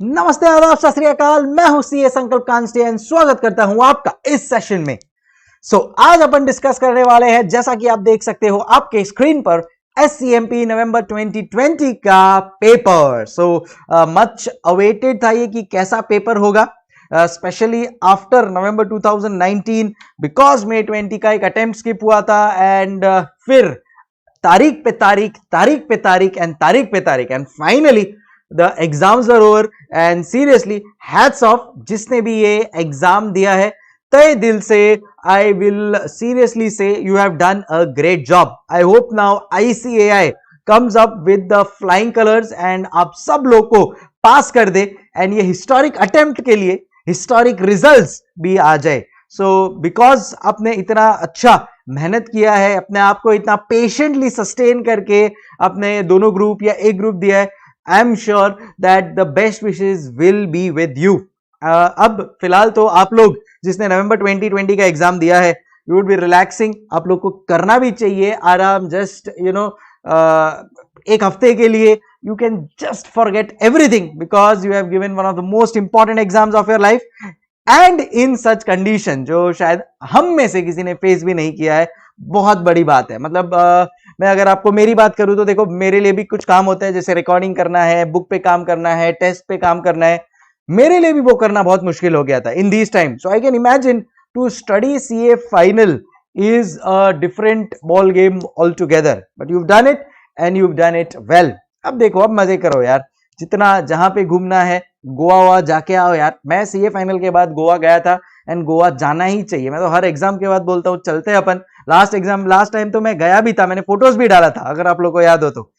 नमस्ते, आदाब, सत श्री अकाल। मैं हूं सीए संकल्प कांस्टे एंड स्वागत करता हूं आपका इस सेशन में। आज अपन डिस्कस करने वाले हैं, जैसा कि आप देख सकते हो आपके स्क्रीन पर, SCMP नवंबर 2020 का पेपर। मच अवेटेड था ये कि कैसा पेपर होगा, specially after November 2019, because May 20 का एक अटेम्प्ट स्किप हुआ था एंड फिर तारीख पे तारीख, तारीख पे तारीख एंड तारीख पे तारीख and finally the exams are over and seriously hats off जिसने भी ये एग्जाम दिया है, तय दिल से I will seriously say you have done a great job. I hope now ICAI comes up with the flying colors and आप सब लोग को पास कर दे and ये हिस्टोरिक अटेम्प्ट के लिए हिस्टोरिक रिजल्ट्स भी आ जाए। बिकॉज आपने इतना अच्छा मेहनत किया है, अपने आप को इतना पेशेंटली सस्टेन करके अपने दोनों ग्रुप या एक ग्रुप दिया है, I am sure that the best wishes will be with you. अब फिलहाल तो आप लोग जिसने नवंबर 2020 का एग्जाम दिया है, यू वुड बी रिलैक्सिंग। आप लोग को करना भी चाहिए आराम, जस्ट एक हफ्ते के लिए you can just forget everything because you have given one of the most important exams of your life and in such condition, जो शायद हम में से किसी ने फेस भी नहीं किया है। बहुत बड़ी बात है। मतलब मैं अगर आपको मेरी बात करूं तो देखो, मेरे लिए भी कुछ काम होता है, जैसे रिकॉर्डिंग करना है, बुक पे काम करना है, टेस्ट पे काम करना है। मेरे लिए भी वो करना बहुत मुश्किल हो गया था in these time. So I can imagine to study CA final is a different ball game all together, but you done it and you done it well. अब देखो, अब मजे करो यार, जितना जहां पे घूमना है गोवा जाके आओ यार। मैं CA फाइनल के बाद गोवा गया था एंड गोवा जाना ही चाहिए। मैं तो हर एग्जाम के बाद बोलता हूँ चलते हैं अपन। लास्ट टाइम तो मैं गया भी था, मैंने फोटोज भी डाला था, अगर आप लोग को याद हो तो।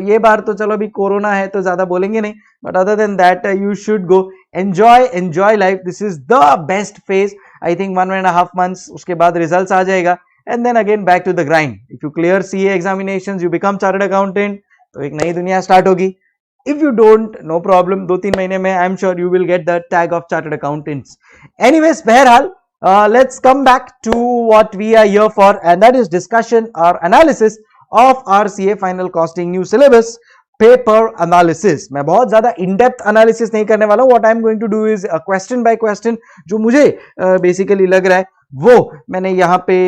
ये बार तो चलो अभी कोरोना है तो ज्यादा बोलेंगे नहीं, but other than that you should go, enjoy life. This is the best phase. I think 1.5 months, उसके बाद रिजल्ट आ जाएगा and then again back to the grind. If you clear CA examinations, you become chartered accountant, तो एक नई दुनिया start होगी। If you don't, no problem, 2-3 महीने में I'm sure you will get the tag of chartered accountants. Anyways, बहरहाल, let's come back to what we are here for, and that is discussion or analysis of our CA final costing new syllabus paper analysis. मैं बहुत ज्यादा in-depth analysis नहीं करने वाला हूँ। What I'm going to do is question by question, जो मुझे basically लग रहा है वो मैंने यहाँ पे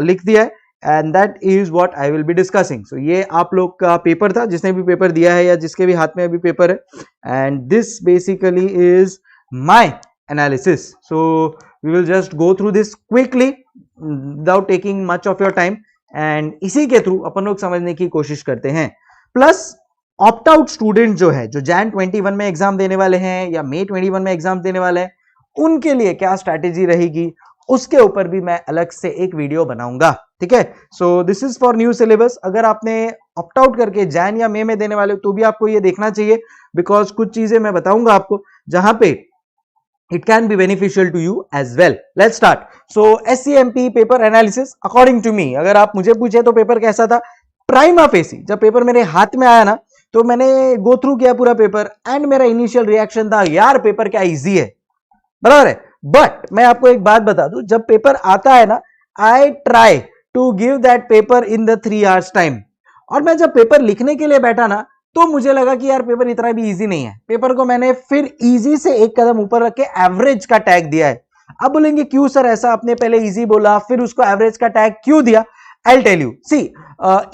लिख दिया है and that is what I will be discussing. So ये आप लोग का पेपर था, जिसने भी पेपर दिया है या जिसके भी हाथ में अभी पेपर है, and this basically is my analysis. So we will just go through this quickly without taking much of your time and इसी के थ्रू अपन लोग समझने की कोशिश करते हैं। प्लस ऑप्ट आउट स्टूडेंट जो है, जो Jan 21 में एग्जाम देने वाले हैं या May 21 में एग्जाम देने वाले हैं, उनके लिए क्या स्ट्रैटेजी रहेगी, उसके ऊपर भी मैं अलग से एक वीडियो बनाऊंगा। ठीक है, सो this is for new syllabus. अगर आपने ऑप्ट आउट करके जैन या May में देने वाले हो तो भी आपको ये देखना चाहिए, बिकॉज कुछ चीजें मैं बताऊंगा आपको जहां पे it can be beneficial to you as well. Let's start. So SCMP paper analysis according to me, अगर आप मुझे पूछे तो पेपर कैसा था, प्राइमा फेसी। जब पेपर मेरे हाथ में आया ना, तो मैंने गो थ्रू किया पूरा पेपर एंड मेरा इनिशियल रिएक्शन था, यार पेपर क्या इजी है, बराबर है। बट मैं आपको एक बात बता दूं, जब पेपर आता है ना, I try to give that paper in the 3 hours time. और मैं जब पेपर लिखने के लिए बैठा ना, तो मुझे लगा कि यार पेपर इतना भी इजी नहीं है। पेपर को मैंने फिर इजी से एक कदम ऊपर रख के एवरेज का टैग दिया है। अब बोलेंगे क्यों सर ऐसा, आपने पहले इजी बोला फिर उसको एवरेज का टैग क्यों दिया? I tell you. See,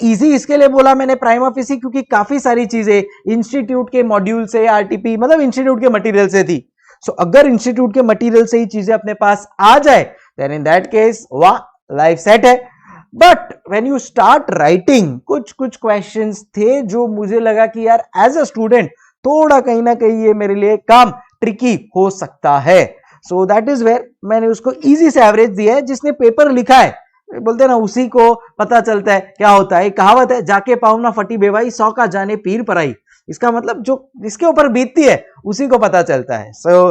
easy इसके लिए बोला मैंने प्राइमा फेसी क्योंकि काफी सारी चीजें इंस्टीट्यूट के मॉड्यूल से, RTP मतलब इंस्टीट्यूट के मटेरियल से थी। सो अगर इंस्टीट्यूट के मटेरियल से ही चीजें अपने पास आ जाए, देन इन दैट केस वाह, लाइफ सेट है। But when you start writing, कुछ क्वेश्चंस थे जो मुझे लगा कि यार एज अ स्टूडेंट थोड़ा कहीं ना कहीं ये मेरे लिए काम ट्रिकी हो सकता है। सो दैट इज वेयर मैंने उसको इजी से एवरेज दिया है। जिसने पेपर लिखा है, बोलते हैं ना, उसी को पता चलता है क्या होता है। कहावत है, जाके पाऊं ना फटी बेवाई, 100 का जाने पीर पराई। इसका मतलब जो जिसके ऊपर बीतती है उसी को पता चलता है। So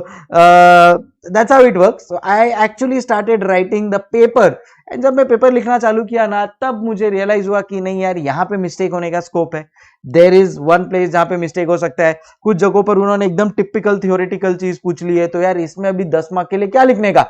that's how it works. So I actually started writing the paper and जब मैं पेपर लिखना चालू किया ना, तब मुझे रियलाइज हुआ कि नहीं यार, यहाँ पे मिस्टेक होने का स्कोप है। देयर इज वन प्लेस जहां पे मिस्टेक हो सकता है। कुछ जगहों पर उन्होंने एकदम टिपिकल थियोरेटिकल चीज पूछ ली है, तो यार इसमें अभी 10 मार्क के लिए क्या लिखने का।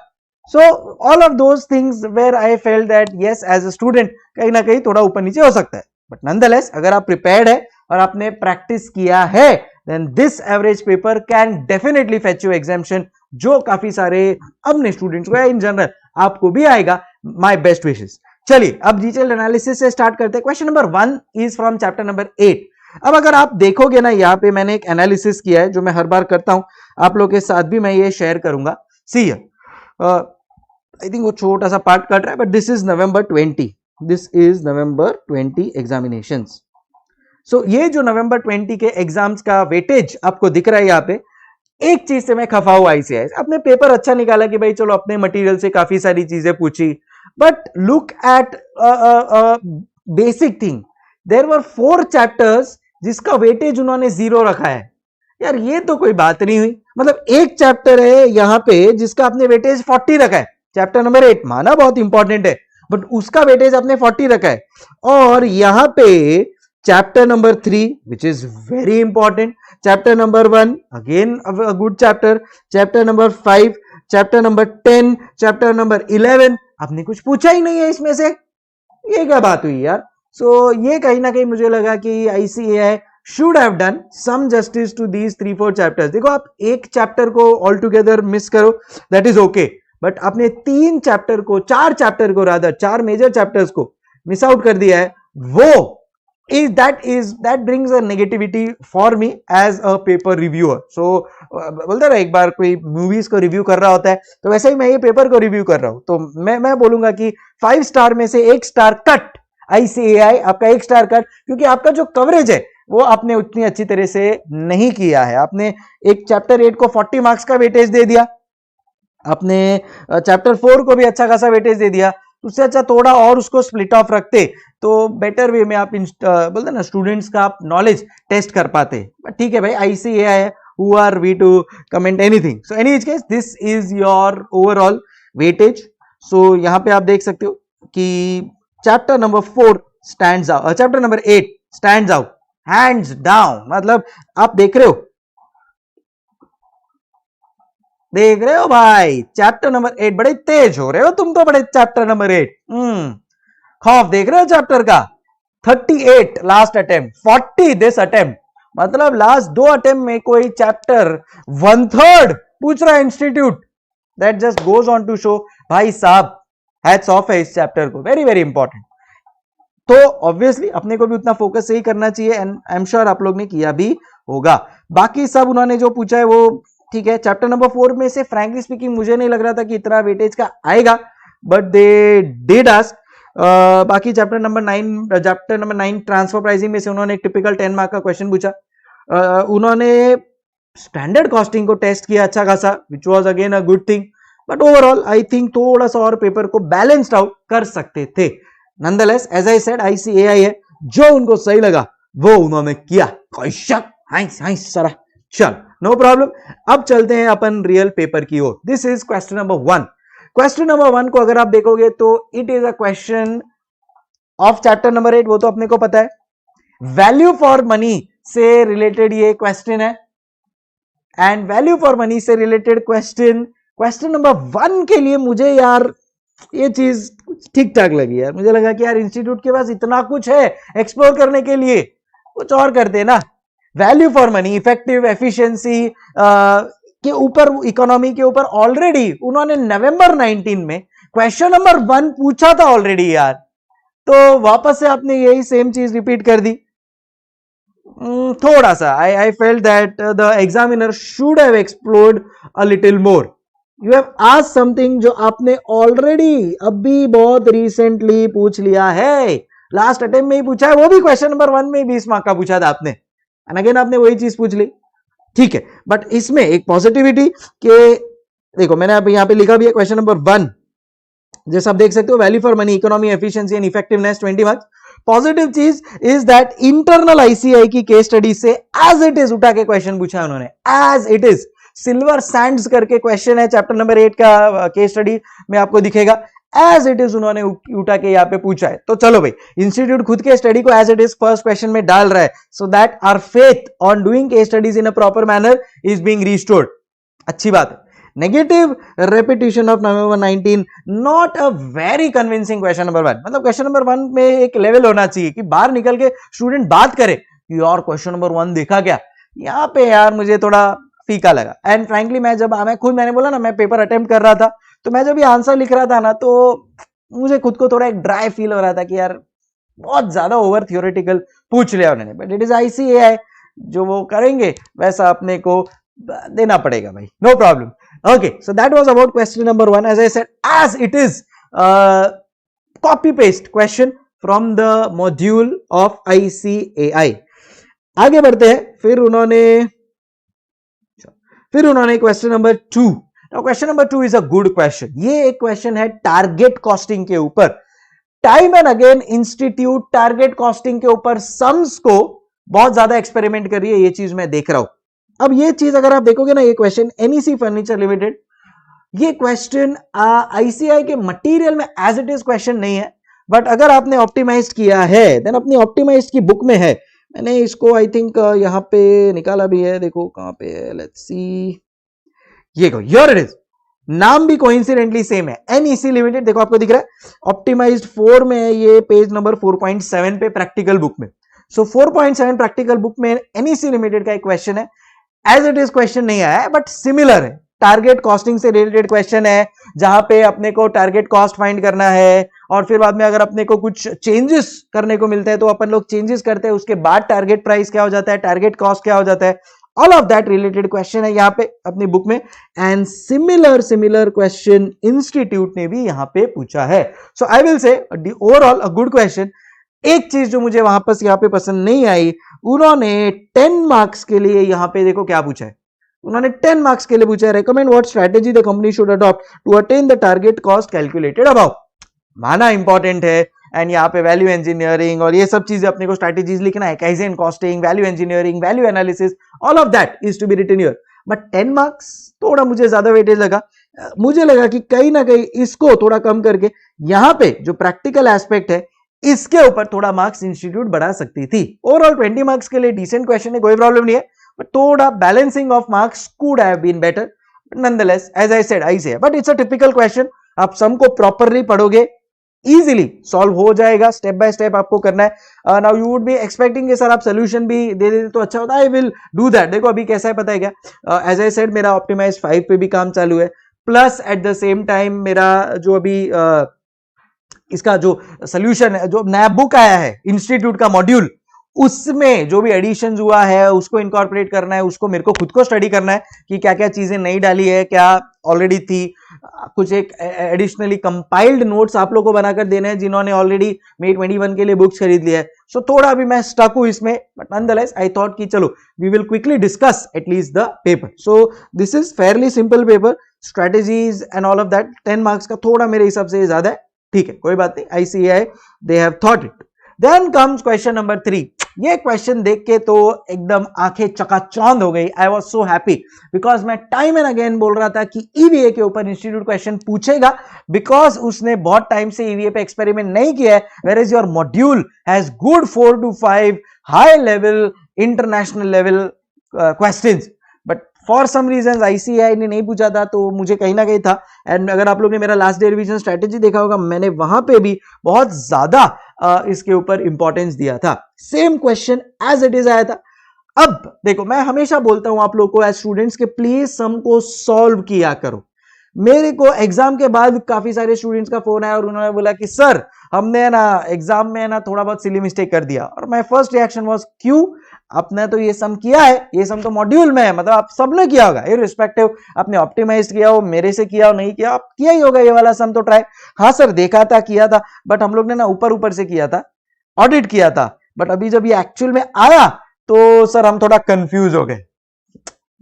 So all of those things where I felt that yes as a student कहीं ना कहीं थोड़ा ऊपर नीचे हो सकता है, बट नॉनदलेस अगर आप प्रिपेयर्ड है और आपने प्रैक्टिस किया है, then this average paper can definitely fetch you exemption, जो काफी सारे अपने स्टूडेंट्स को या इन जनरल आपको भी आएगा. My best wishes. चलिए अब डिटेल एनालिसिस से स्टार्ट करते हैं. Question number 1 is from chapter number 8. अब अगर आप देखोगे ना, यहाँ पे मैंने एक एनालिसिस किया है जो मैं हर बार करता हूं, आप लोग के साथ भी मैं ये शेयर करूंगा. सी हियर, आई थिंक वो छोटा सा पार्ट कट रहा है, but this is November 20. This is November 20 examinations. So ये जो नवंबर 20 के एग्जाम्स का वेटेज आपको दिख रहा है यहाँ पे, एक चीज से मैं खफा हूं आईसीएआई. अपने पेपर अच्छा निकाला कि भाई चलो अपने मटेरियल से काफी सारी चीजें पूछी, but look at basic thing. There were 4 chapters जिसका वेटेज उन्होंने 0 रखा है. यार ये तो कोई बात नहीं हुई. मतलब एक चैप्टर है यहाँ पे जिसका आपने वेटेज 40 रखा है. चैप्टर नंबर 8 माना बहुत इंपॉर्टेंट है, बट उसका वेटेज आपने 40 रखा है. और यहां पे chapter number 3 which is very important, chapter number 1 again a good chapter, chapter number 5, chapter number 10, chapter number 11 आपने कुछ पूछा ही नहीं है इसमें से. ये क्या बात हुई यार. सो ये कहीं ना कहीं मुझे लगा कि ICAI should have done some justice to these 3-4 chapters. देखो आप एक चैप्टर को ऑल टुगेदर मिस करो, दैट इज ओके, बट आपने 3 चैप्टर को, 4 चैप्टर को, रादर 4 मेजर चैप्टर्स को मिस आउट कर दिया है. वो that brings a negativity for me as a paper reviewer. So बोलते ना, एक बार कोई मूवीज को रिव्यू कर रहा होता है, तो वैसे ही मैं ये पेपर को रिव्यू कर रहा हूं. तो मैं बोलूंगा कि 5 स्टार में से 1 स्टार कट. आईसीएआई आपका 1 स्टार कट, क्योंकि आपका जो कवरेज है वो आपने उतनी अच्छी तरह से नहीं किया है. आपने एक चैप्टर 8 को 40 मार्क्स का वेटेज दे दिया, आपने चैप्टर 4 को भी अच्छा खासा वेटेज दे दिया. उससे अच्छा थोड़ा और उसको स्प्लिट ऑफ रखते तो बेटर वे में आप बोलते ना स्टूडेंट्स का आप नॉलेज टेस्ट कर पाते. बट ठीक है भाई, आईसीएआई है, who are we to comment anything. So any case this is your overall weightage. So यहां पे आप देख सकते हो कि chapter number 4 stands out, chapter number 8 stands out hands down. मतलब आप देख रहे हो भाई, चैप्टर नंबर 8 बड़े तेज हो रहे हो तुम तो, बड़े चैप्टर नंबर 8 खौफ देख रहे हो चैप्टर का. 38 लास्ट अटेम्प्ट, 40 दिस अटेम्प्ट. मतलब लास्ट 2 अटेम्प्ट में कोई चैप्टर 1/3 पूछ रहा है institute. That just goes on to show भाई साहब हैट्स ऑफ है इस चैप्टर को. Very very important. तो ऑब्वियसली अपने को भी उतना फोकस यही करना चाहिए, एंड आई एम श्योर आप लोग ने किया भी होगा. बाकी सब उन्होंने जो पूछा है वो ठीक है. चैप्टर नंबर 4 में से फ्रैंकली स्पीकिंग मुझे नहीं लग रहा था कि इतना वेटेज का आएगा, बट दे डिड आस्क. बाकी चैप्टर नंबर 9 ट्रांसफर प्राइसिंग में से उन्होंने एक टिपिकल 10 मार्क का क्वेश्चन पूछा. उन्होंने स्टैंडर्ड कॉस्टिंग को टेस्ट किया अच्छा खासा, which was again a good thing. But overall I think थोड़ा सा और पेपर को बैलेंस्ड आउट कर सकते थे. Nonetheless as I said, ICAI है, जो उनको सही लगा वो उन्होंने किया. कोई शक? सरा चल, नो प्रॉब्लम. अब चलते हैं अपन रियल पेपर की ओर. This is question number 1. Question number 1 को अगर आप देखोगे तो it is a question of chapter number 8. वो तो अपने को पता है, वैल्यू फॉर मनी से रिलेटेड ये क्वेश्चन है. एंड वैल्यू फॉर मनी से रिलेटेड क्वेश्चन नंबर 1 के लिए मुझे यार ये चीज ठीक ठाक लगी यार. मुझे लगा कि यार इंस्टीट्यूट के पास इतना कुछ है एक्सप्लोर करने के लिए, कुछ और करते ना. Value for money, effective efficiency के ऊपर, इकोनॉमी के ऊपर ऑलरेडी उन्होंने नवंबर 19 में क्वेश्चन नंबर 1 पूछा था ऑलरेडी यार. तो वापस से आपने यही सेम चीज रिपीट कर दी. थोड़ा सा आई felt that the examiner should have explored a little more. You have asked something जो आपने ऑलरेडी अभी बहुत रिसेंटली पूछ लिया है, लास्ट अटेम्प्ट में ही पूछा है, वो भी क्वेश्चन नंबर 1 में 20 मार्क का पूछा था आपने, एंड अगेन आपने वही चीज पूछ ली. ठीक है, बट इसमें एक पॉजिटिविटी के देखो, मैंने अब यहां पे लिखा भी है क्वेश्चन नंबर 1, जैसे आप देख सकते हो, value for money, economy, efficiency and effectiveness 20 marks. Positive चीज इज दैट इंटरनल आईसीआई की केस स्टडी से एज इट इज उठा के क्वेश्चन पूछा है उन्होंने. As it is Silver Sands करके क्वेश्चन है चैप्टर नंबर 8 का, केस स्टडी में आपको दिखेगा. एज इट इज उन्होंने उठा के यहाँ पे पूछा है. तो चलो भाई, इंस्टीट्यूट खुद के स्टडी को as it is first question में डाल रहा है, so that our faith on doing case studies in a proper manner is being restored. अच्छी बात है. Negative repetition of November 19, not a very convincing question number 1. मतलब question number 1 में एक लेवल होना चाहिए कि बाहर निकल के स्टूडेंट बात करे कि यार क्वेश्चन नंबर 1 देखा क्या. यहाँ पे यार मुझे थोड़ा फीका लगा। एंड फ्रैंकली मैंने बोला ना, मैं पेपर अटेम्प्ट कर रहा था, तो मैं जब ये आंसर लिख रहा था ना, तो मुझे खुद को थोड़ा एक ड्राई फील हो रहा था कि यार बहुत ज्यादा ओवर थियोरेटिकल पूछ लिया उन्होंने। बट इट इज ICAI, जो वो करेंगे वैसा अपने को देना पड़ेगा भाई, no problem. Okay, so that was about question number 1। As I said, as it is copy paste question from the module of ICAI। आगे बढ़ते हैं। फिर उन्होंने question number 2। Now question number 2 is a good question. ये एक question है target costing के ऊपर। Time and again institute target costing के ऊपर सम्स को बहुत ज्यादा एक्सपेरिमेंट कर रही है, ये चीज मैं देख रहा हूं। अब ये चीज अगर आप देखोगे ना, ये क्वेश्चन NEC फर्नीचर लिमिटेड, ये क्वेश्चन ICAI के मटेरियल में एज इट इज क्वेश्चन नहीं है, बट अगर आपने ऑप्टिमाइज किया है देन अपनी ऑप्टिमाइज की बुक में है। मैंने इसको आई थिंक यहां पे निकाला भी है, देखो कहां पे है, लेट्स सी, ये को, हियर इट इज। नाम भी कोइंसिडेंटली सेम है, NEC लिमिटेड। देखो आपको दिख रहा है, ऑप्टिमाइज्ड 4 में है, ये पेज नंबर 4.7 पे प्रैक्टिकल बुक में। सो 4.7 प्रैक्टिकल बुक में NEC लिमिटेड का एक क्वेश्चन है। एज इट इज क्वेश्चन नहीं आया है, बट सिमिलर है, टारगेट कॉस्टिंग से रिलेटेड क्वेश्चन है, जहां पे अपने को टारगेट कॉस्ट फाइंड करना है, और फिर बाद में अगर अपने को कुछ चेंजेस करने को मिलता है तो अपन लोग चेंजेस करते हैं, उसके बाद टारगेट प्राइस क्या हो जाता है, टारगेट कॉस्ट क्या हो जाता है, all of that related question है यहाँ पे अपनी बुक में। एंड सिमिलर क्वेश्चन इंस्टीट्यूट ने भी यहाँ पे पूछा है। So I will say overall a good question. एक चीज जो मुझे वापस यहाँ पे पसंद नहीं आई, उन्होंने 10 मार्क्स के लिए यहाँ पे देखो क्या पूछा है। उन्होंने 10 मार्क्स के लिए पूछा है, recommend what strategy the company should adopt to attain the target cost calculated about. माना इंपॉर्टेंट है, एंड यहाँ पे वैल्यू इंजीनियरिंग और ये सब चीजें अपने को स्ट्रेटेजीज लिखना है, kaizen costing, value engineering, value analysis, all of that is to be written here. But 10 marks थोड़ा मुझे ज्यादा वेटेज लगा। मुझे लगा कि कहीं ना कहीं इसको थोड़ा कम करके यहाँ पे जो प्रैक्टिकल एस्पेक्ट है इसके ऊपर थोड़ा मार्क्स इंस्टीट्यूट बढ़ा सकती थी। ओवरऑल 20 मार्क्स के लिए डिसेंट क्वेश्चन है, कोई प्रॉब्लम नहीं है, बट थोड़ा balancing of marks could have been better. Nonetheless as I said, I say, but it's a typical question. आप सम को प्रॉपरली पढ़ोगे, इजीली सॉल्व हो जाएगा, स्टेप बाय स्टेप आपको करना है। Now you would be expecting कि सर आप सोल्यूशन भी दे देते तो अच्छा होता। I will do that. देखो अभी कैसा है पता है क्या, एज आई सेड मेरा ऑप्टिमाइज 5 पे भी काम चालू है, plus at the same time मेरा जो अभी इसका जो सोल्यूशन है, जो नया बुक आया है इंस्टीट्यूट का मॉड्यूल, उसमें जो भी एडिशन हुआ है उसको इनकॉर्पोरेट करना है, उसको मेरे को खुद को स्टडी करना है कि क्या क्या चीजें नई डाली है, क्या ऑलरेडी थी, कुछ एक एडिशनली कंपाइल्ड नोट्स आप लोगों को बनाकर देने हैं जिन्होंने ऑलरेडी May 21 के लिए बुक्स खरीद लिया है। सो थोड़ा अभी मैं स्टक हूं इसमें, बट नॉनदलेस आई थॉट कि चलो we will quickly discuss at least the paper. So this is fairly simple paper, strategies and all of that. 10 marks का थोड़ा मेरे हिसाब से ज्यादा है, ठीक है, कोई बात नहीं, ICAI they have thought it. Then comes question number 3। ये क्वेश्चन देख के तो एकदम आंखें चकाचौंध हो गई। I was so happy because मैं टाइम एंड अगेन बोल रहा था कि EVA के ऊपर इंस्टीट्यूट क्वेश्चन पूछेगा, बिकॉज उसने बहुत टाइम से EVA पे एक्सपेरिमेंट नहीं किया है, where is your module has good 4 to 5 high level international level questions. But for some reason ICAI ने नहीं पूछा था, तो मुझे कहीं ना कहीं था। एंड अगर आप लोग ने मेरा लास्ट डे रिवीजन स्ट्रेटेजी देखा होगा, मैंने वहां पे भी बहुत ज्यादा इसके ऊपर इंपॉर्टेंस दिया था। Same question as it is आया था। अब देखो, मैं हमेशा बोलता हूं आप लोग को एज स्टूडेंट्स के प्लीज सम को सॉल्व किया करो। मेरे को एग्जाम के बाद काफी सारे स्टूडेंट्स का फोन आया और उन्होंने बोला कि सर हमने ना एग्जाम में ना थोड़ा बहुत सिली मिस्टेक कर दिया। और माय फर्स्ट रिएक्शन वाज क्यों, आपने तो ये सम किया है, ये सम तो मॉड्यूल में है, मतलब आप सबने किया होगा इररिस्पेक्टिव आपने ऑप्टिमाइज किया हो, मेरे से किया हो नहीं किया, आप किया ही होगा ये वाला सम तो ट्राई। हाँ सर देखा था, किया था, बट हम लोग ने ना ऊपर ऊपर से किया था, ऑडिट किया था, बट अभी जब ये एक्चुअल में आया तो सर हम थोड़ा कंफ्यूज हो गए।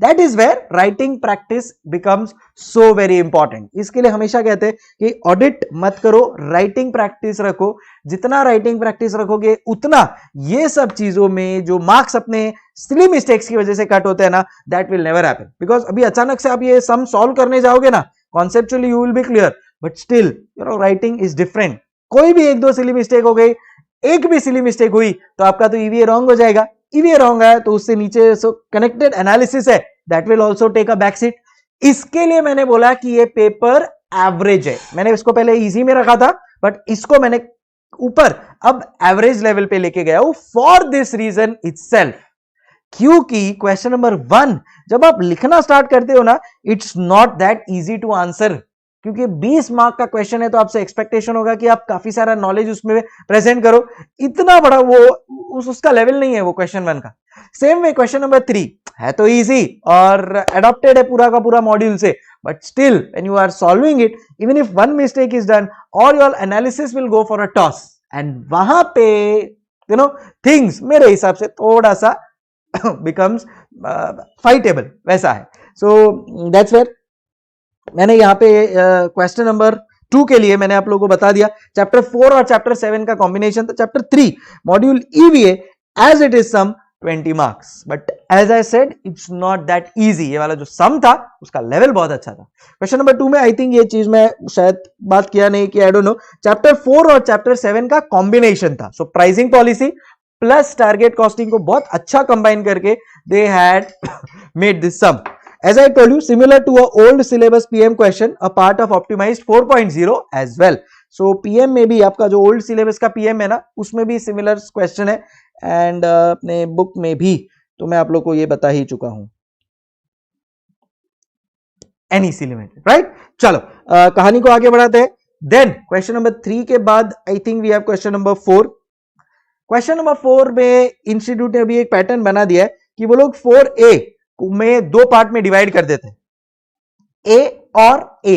That is where writing practice becomes so very important. इसके लिए हमेशा कहते हैं कि ऑडिट मत करो, राइटिंग प्रैक्टिस रखो। जितना राइटिंग प्रैक्टिस रखोगे उतना ये सब चीजों में जो मार्क्स अपने सिली मिस्टेक्स की वजह से कट होते हैं ना, that will never happen. Because अभी अचानक से आप ये सम सॉल्व करने जाओगे ना, conceptually you will B clear, but still you know writing is different. कोई भी एक दो सिली मिस्टेक हो गई, एक भी सिली मिस्टेक हुई तो आपका तो EVA रॉन्ग हो जाएगा। EVA रॉन्ग है तो उससे नीचे सो कनेक्टेड एनालिसिस है, that will also take a back seat. इसके लिए मैंने बोला कि ये पेपर एवरेज है। मैंने इसको पहले इजी में रखा था, बट इसको मैंने ऊपर अब एवरेज लेवल पे लेके गया हूं फॉर दिस रीजन इटसेल्फ क्योंकि क्वेश्चन नंबर 1 जब आप लिखना स्टार्ट करते हो ना, it's not that easy to answer, क्योंकि 20 मार्क का क्वेश्चन है तो आपसे एक्सपेक्टेशन होगा कि आप काफी सारा नॉलेज उसमें प्रेजेंट करो। इतना बड़ा वो उसका लेवल नहीं है वो क्वेश्चन 1 का। सेम वे क्वेश्चन नंबर 3 है तो इजी और एडॉप्टेड है पूरा का पूरा मॉड्यूल से, but still when you are solving it, even if one mistake is done, all your analysis will go for a toss, and वहां पे यू नो थिंग्स मेरे हिसाब से थोड़ा सा becomes फाइटेबल, वैसा है। सो दैट्स वेयर मैंने यहाँ पे क्वेश्चन नंबर 2 के लिए मैंने आप लोगों को बता दिया चैप्टर 4 और चैप्टर 7 का कॉम्बिनेशन था। Chapter 3 module EVA as it is some 20 marks, but as I said it's not that easy. ये वाला जो सम था उसका लेवल बहुत अच्छा था। क्वेश्चन नंबर 2 में आई थिंक ये चीज मैं शायद बात किया नहीं कि आई डोंट नो, चैप्टर 4 और चैप्टर 7 का कॉम्बिनेशन था। So pricing policy plus target costing को बहुत अच्छा कंबाइन करके they had made this sum. As I told you, similar to a old syllabus PM question, a part of optimized 4.0 as well. So PM में भी आपका जो old syllabus का PM है ना, उसमें भी similar question है, and अपने book में भी तो मैं आप लोग को ये बता ही चुका हूं। NEC Limited, right? चलो कहानी को आगे बढ़ाते हैं। Then question number 3 के बाद I think we have question number 4. Question number 4 में इंस्टीट्यूट ने अभी एक पैटर्न बना दिया है कि वो लोग 4A में 2 पार्ट में डिवाइड कर देते हैं, ए और ए,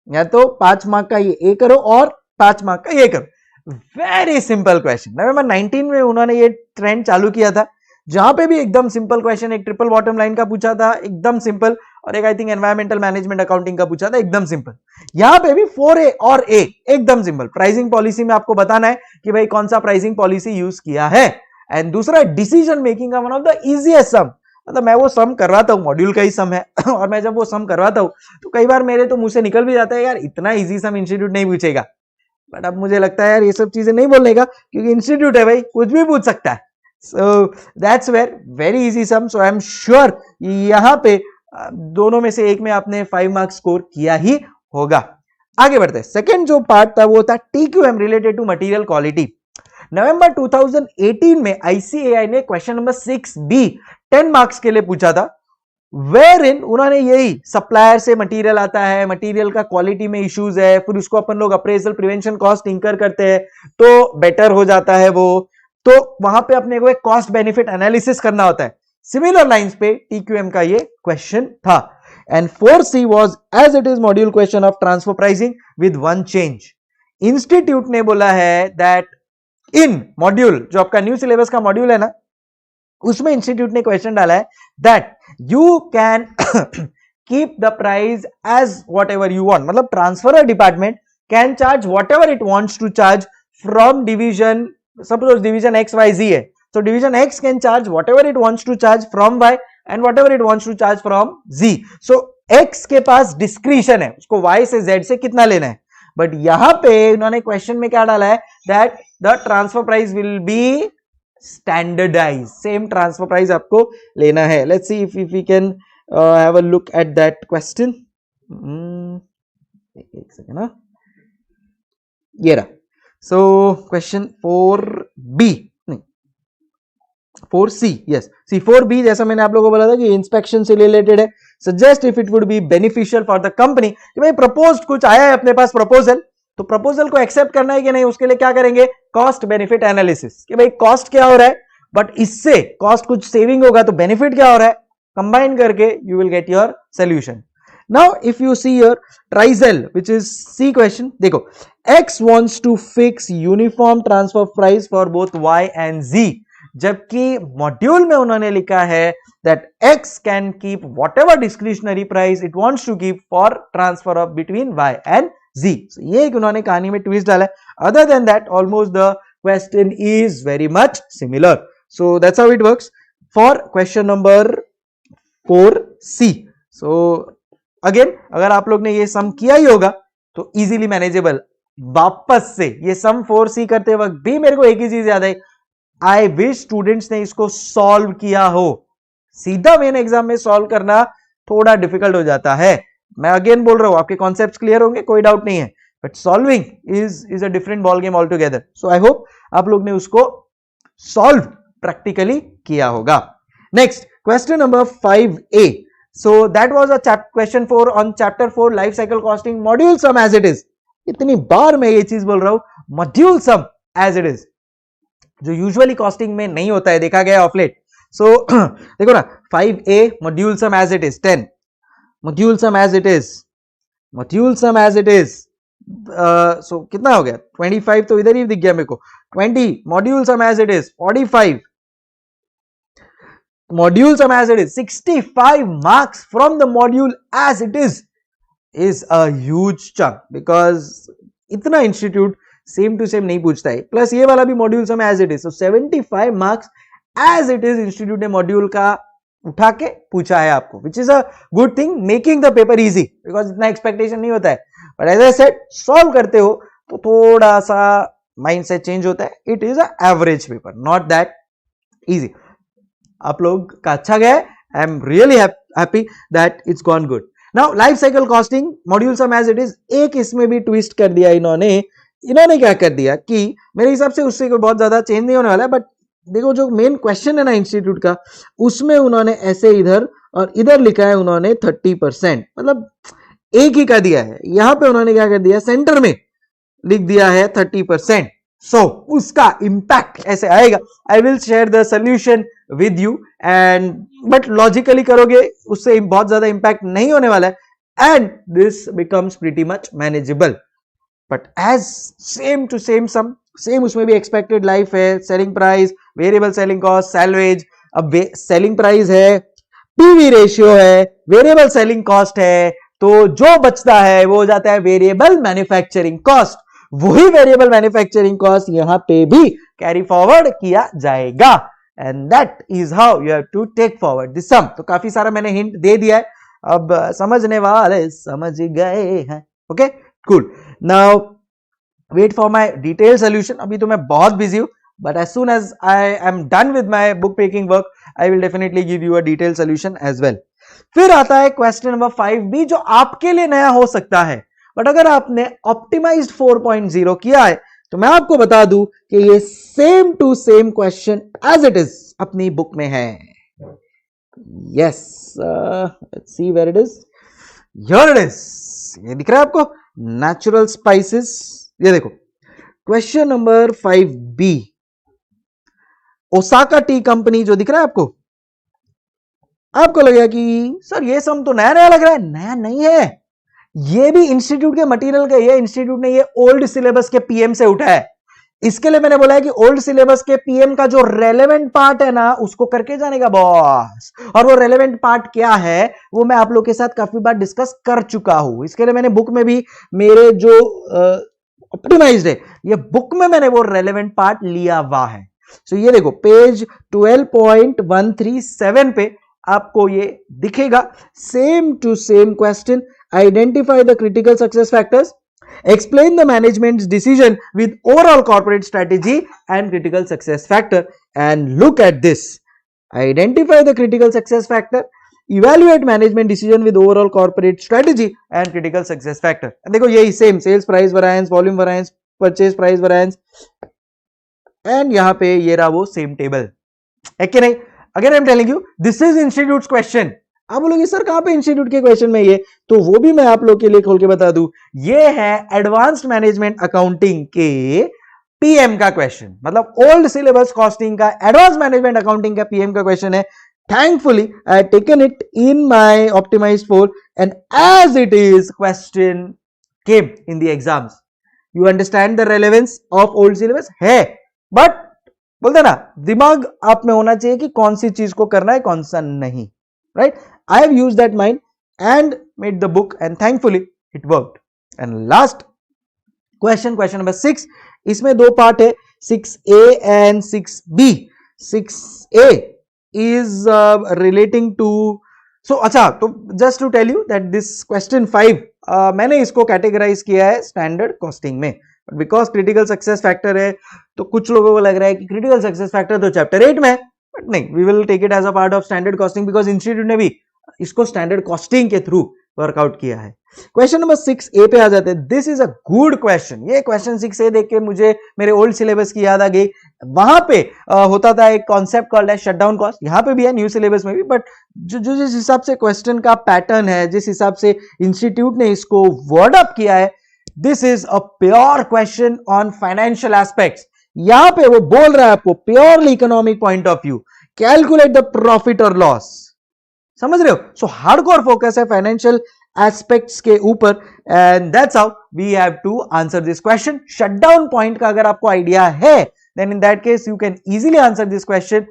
या तो 5 मार्क का ये ए करो और 5 मार्क का ये करो। Very simple question. नवंबर 19 में उन्होंने ये ट्रेंड चालू किया था, जहां पे भी एकदम सिंपल क्वेश्चन, एक ट्रिपल बॉटम लाइन का पूछा था एकदम सिंपल, और एक I think environmental management accounting का पूछा था एकदम सिंपल। यहां पे भी 4A और ए एकदम सिंपल। प्राइसिंग पॉलिसी में आपको बताना है कि भाई कौन सा प्राइसिंग पॉलिसी यूज किया है, एंड दूसरा डिसीजन मेकिंग का वन ऑफ द इजीएस्ट सम। मतलब मैं वो सम करवाता हूँ, मॉड्यूल का ही सम है और मैं जब वो सम करवाता हूँ तो कई बार मेरे तो मुंह से निकल भी जाता है यार इतना इजी सम इंस्टीट्यूट नहीं पूछेगा, बट अब मुझे लगता है यार ये सब चीजें नहीं बोलने का, क्योंकि इंस्टीट्यूट है भाई, कुछ भी पूछ सकता है। So that's where very easy sum. So I am sure यहाँ पे दोनों में से एक में आपने 5 मार्क्स स्कोर किया ही होगा। आगे बढ़ते हैं। सेकेंड जो पार्ट था वो था TQM related to material quality. November 2018 में ICAI ने क्वेश्चन नंबर 6B 10 मार्क्स के लिए पूछा था, वेयर इन उन्होंने यही सप्लायर से मटेरियल आता है, मटेरियल का क्वालिटी में इश्यूज है, फिर उसको अपन लोग अप्रेजल प्रिवेंशन कॉस्ट इंकर करते हैं तो बेटर हो जाता है वो, तो वहां पे अपने को एक कॉस्ट बेनिफिट एनालिसिस करना होता है। सिमिलर लाइंस पे TQM का ये क्वेश्चन था, and 4C was as it is module question of transfer pricing with one change. Institute ने बोला है दैट इन मॉड्यूल, जो आपका न्यू सिलेबस का मॉड्यूल है ना, उसमें इंस्टीट्यूट ने क्वेश्चन डाला है that you can keep the price as whatever you want. मतलब transfer department can charge whatever it wants to charge from division, suppose division XYZ है, so division X can charge whatever it wants to charge from Y and whatever it wants to charge from Z. So X के पास discretion है उसको Y से Z से कितना लेना है, but यहां पे उन्होंने क्वेश्चन में क्या डाला है that the transfer price will be standardise, same transfer price आपको लेना है। Let's see if we can have a look at that question. एक सेकंड ना, ये रहा। So question 4B 4C, yes सी 4B जैसा मैंने आप लोगों को बोला था कि इंस्पेक्शन से रिलेटेड है। Suggest if it would be beneficial for the company, कि भाई प्रपोज्ड कुछ आया है अपने पास प्रपोजल, तो प्रपोजल को एक्सेप्ट करना है कि नहीं, उसके लिए क्या करेंगे कॉस्ट बेनिफिट एनालिसिस, कि भाई कॉस्ट क्या हो रहा है बट इससे कॉस्ट कुछ सेविंग होगा तो बेनिफिट क्या हो रहा है, कंबाइन करके you will get your solution. Now if you see your trial which is C question, देखो X wants to fix uniform transfer price for both Y and Z, जबकि मॉड्यूल में उन्होंने लिखा है that X can keep whatever discretionary price it wants to keep for transfer of between Y and Z। ये एक उन्होंने कहानी में ट्विस्ट डाला है। Other than that almost the question is very much similar. So that's how it works for question number 4C। So again अगर आप लोग ने ये सम किया ही होगा तो इजीली मैनेजेबल। वापस से ये सम 4C करते वक्त भी मेरे को एक ही चीज याद आई, आई विश स्टूडेंट्स ने इसको सॉल्व किया हो। सीधा मेन एग्जाम में सॉल्व करना थोड़ा डिफिकल्ट हो जाता है। मैं अगेन बोल रहा हूं आपके कॉन्सेप्ट्स क्लियर होंगे, कोई डाउट नहीं है, but solving is a different ball game all together. So I hope आप लोग ने उसको सॉल्व प्रैक्टिकली किया होगा। Next, question number 5A. So that was a question 4 on chapter 4 life cycle costing, module sum as it is. इतनी बार मैं ये चीज बोल रहा हूं, module sum as it is, जो यूजुअली कॉस्टिंग में नहीं होता है, देखा गया ऑफ लेट. सो देखो ना, 5A module sum as it is 10, module sum as it is, module sum as it is. So कितना हो गया 25, तो इधर ही दिख गया मेरे को 20, module sum as it is 45, module sum as it is 65 marks from the module as it is a huge chunk, because इतना इंस्टीट्यूट सेम टू सेम नहीं पूछता है. प्लस ये वाला भी module sum as it is, so 75 marks as it is institute ने module का उठा के पूछा है आपको, which is a good thing, making the paper easy, because इतना एक्सपेक्टेशन नहीं होता है. But as I said, solve करते हो तो थोड़ा सा माइंडसेट चेंज होता है. It is a average paper, not that easy. आप लोग का अच्छा गया है. I am really happy that it's gone good. Now life cycle costing module sum as it is, एक इसमें भी ट्विस्ट कर दिया इन्होंने क्या कर दिया कि मेरे हिसाब से उससे कोई बहुत ज्यादा चेंज नहीं होने वाला है. बट देखो, जो मेन क्वेश्चन है ना इंस्टीट्यूट का, उसमें उन्होंने ऐसे इधर और इधर लिखा है उन्होंने 30%, मतलब एक ही का दिया है. यहां पे उन्होंने क्या कर दिया, सेंटर में लिख दिया है 30%. सो उसका इंपैक्ट ऐसे आएगा. I will share the solution with you, and but logically करोगे उससे बहुत ज्यादा इंपैक्ट नहीं होने वाला है, and this becomes pretty much manageable. But as same to same sum, same उसमें भी एक्सपेक्टेड लाइफ है, selling price, variable selling cost, salvage. अब सेलिंग प्राइस है, पीवी रेशियो है, वेरिएबल सेलिंग कॉस्ट है, तो जो बचता है वो हो जाता है वेरिएबल मैन्युफैक्चरिंग कॉस्ट. वही वेरिएबल मैन्युफैक्चरिंग कॉस्ट यहां पे भी कैरी फॉरवर्ड किया जाएगा, and that is how you have to take forward this sum. तो काफी सारा मैंने हिंट दे दिया है, अब समझने वाले समझ गए हैं. Okay, cool. Now wait for my detail solution. अभी तो मैं बहुत बिजी हूं, but as soon as I am done with my book packing work, I will definitely give you a detail solution as well. फिर आता है question number 5B, जो आपके लिए नया हो सकता है, बट अगर आपने ऑप्टिमाइज्ड 4.0 किया है तो मैं आपको बता दूं कि ये same to same question as it is अपनी बुक में है. Yes, let's see where it is. Here it is. ये दिख रहा है आपको, नेचुरल स्पाइसेस. ये देखो, question number 5B, Osaka tea company, जो दिख रहा है आपको लगेगा कि सर ये सम तो नया नया लग रहा है. नया नहीं है, ये भी इंस्टीट्यूट के मटेरियल का. ये इंस्टीट्यूट ने ये ओल्ड सिलेबस के पीएम से उठाया है. इसके लिए मैंने बोला है कि ओल्ड सिलेबस के पीएम का जो रेलेवेंट पार्ट है ना, उसको करके जाने का बॉस. और वो रेलेवेंट पार्ट क्या है वो मैं आप लोग के साथ काफी बार डिस्कस कर चुका हूं. इसके लिए मैंने बुक में भी, मेरे जो ऑप्टिमाइज्ड है, ये बुक में मैंने वो रेलेवेंट पार्ट लिया हुआ है. सो ये देखो, पेज 12.137 पे आपको ये दिखेगा. Same to same question. Identify the critical success factors. Explain the management's decision with overall corporate strategy and critical success factor. And look at this. Identify the critical success factor. Evaluate management decision with overall corporate strategy and critical success factor. And देखो यही same, sales price variance, volume variance, purchase price variance. And यहाँ पे ये रहा वो same table. है कि नहीं? Again I'm telling you, this is institute's question. आप बोलोगे सर कहां पे इंस्टीट्यूट के क्वेश्चन में ये, तो वो भी मैं आप लोग के लिए खोल के बता दूं. ये है एडवांस्ड मैनेजमेंट अकाउंटिंग के पीएम का क्वेश्चन, मतलब ओल्ड सिलेबस कॉस्टिंग का एडवांस मैनेजमेंट अकाउंटिंग का पीएम का क्वेश्चन है. Thankfully I taken it in my optimized 4 and as it is question came in the exams. You understand the relevance of old syllabus है, but बोलते ना, दिमाग आप में होना चाहिए कि कौन सी चीज को करना है, कौन सा नहीं. Right? I have used that mind and made the book, and thankfully it worked. And last question number 6. इसमें दो पार्ट है, 6A and 6B. 6A is relating to, so अच्छा, तो just to tell you that this question 5 मैंने इसको categorize किया है standard costing में. बिकॉज क्रिटिकल सक्सेस फैक्टर है, तो कुछ लोगों को लग रहा है कि क्रिटिकल सक्सेस फैक्टर तो चैप्टर 8 में है. बट नहीं, we will take it as a part of standard costing, because institute ने भी इसको स्टैंडर्ड कॉस्टिंग के थ्रू वर्कआउट किया है। क्वेश्चन नंबर 6 ए पे आ जाते हैं। This is a good question. ये क्वेश्चन 6 ए देख के मुझे मेरे ओल्ड सिलेबस की याद आ गई। वहां पे होता था एक कॉन्सेप्ट कॉल्ड है शटडाउन कॉस्ट, यहां पे भी है न्यू सिलेबस में भी, बट जो जिस हिसाब से क्वेश्चन का पैटर्न है, जिस हिसाब से इंस्टीट्यूट ने इसको वर्ड अप किया है, this is a pure question on financial aspects. यहां पे वो बोल रहा है आपको purely economic point of view, calculate the profit और लॉस। समझ रहे हो? सो हार्डकोर फोकस है फाइनेंशियल एस्पेक्ट्स के ऊपर, and that's how we have to answer this question. Shutdown point का अगर आपको आइडिया है, then in that case you can easily answer this question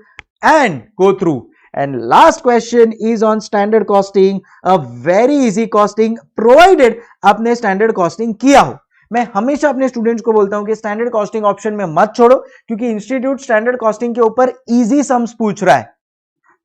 and go through. And last question is on standard costing, a very easy costing, provided आपने standard costing किया हो। मैं हमेशा अपने स्टूडेंट्स को बोलता हूं कि स्टैंडर्ड कॉस्टिंग ऑप्शन में मत छोड़ो, क्योंकि इंस्टीट्यूट स्टैंडर्ड कॉस्टिंग के ऊपर इजी सम्स पूछ रहा है।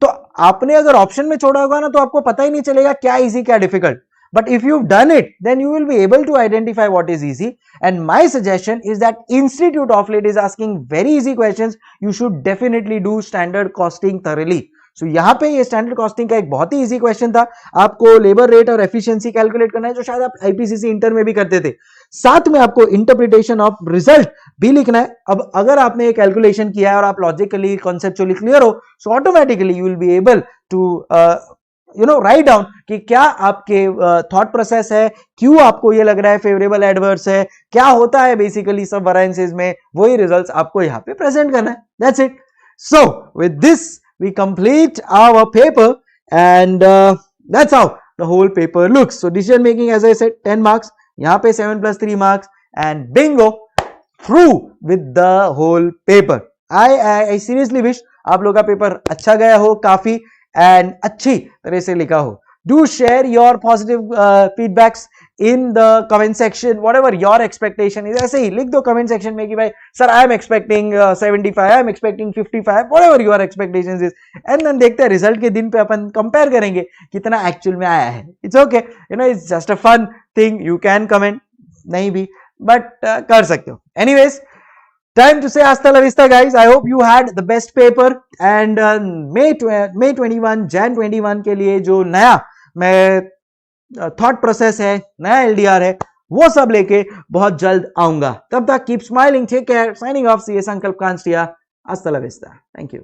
तो आपने अगर ऑप्शन में छोड़ा होगा ना, तो आपको पता ही नहीं चलेगा क्या इजी क्या difficult. But if you've done it, then you will be able to identify what is easy. And my suggestion is that Institute of late is asking very easy questions. You should definitely do standard costing thoroughly. So यहाँ पे ये standard costing का एक बहुत ही easy question था। आपको labour rate और efficiency calculate करना है, जो शायद आप आईपीसीसी इंटर में भी करते थे। साथ में आपको इंटरप्रिटेशन ऑफ रिजल्ट भी लिखना है। अब अगर आपने ये कैलकुलेशन किया है और आप लॉजिकली कॉन्सेप्चुअली क्लियर हो, so automatically you will be able to write down कि क्या आपके थॉट प्रोसेस है, क्यों आपको ये लग रहा है फेवरेबल एडवर्स है, क्या होता है बेसिकली सब वेरिएंसेस में, वही रिजल्ट्स आपको यहाँ पे प्रेजेंट करना है। That's it. So with this we complete our paper, and that's how the whole paper looks. So decision making, as I said, 10 marks, yahan pe 7 plus 3 marks, and bingo, through with the whole paper. I seriously wish आप लोग का paper अच्छा गया हो काफी, and अच्छी तरह से लिखा हो। Do share your positive feedbacks in the comment section, whatever your expectation is। ऐसे ही लिख दो comment section में कि भाई sir I am expecting 75, I am expecting 55, whatever your expectations is, and then देखते हैं रिजल्ट के दिन पे अपन कंपेयर करेंगे कितना एक्चुअल में आया है। It's okay, it's just a fun thing, you can comment, नहीं भी but कर सकते हो। Anyways, time to say hasta la vista guys. I hope you had the best paper, and May 21 Jan 21 के लिए जो नया मैं थॉट प्रोसेस है, नया एलडीआर है, वो सब लेके बहुत जल्द आऊंगा। तब तक keep smiling, take care, signing off, CA Sankalp Kanstiya, हasta la vista, थैंक यू।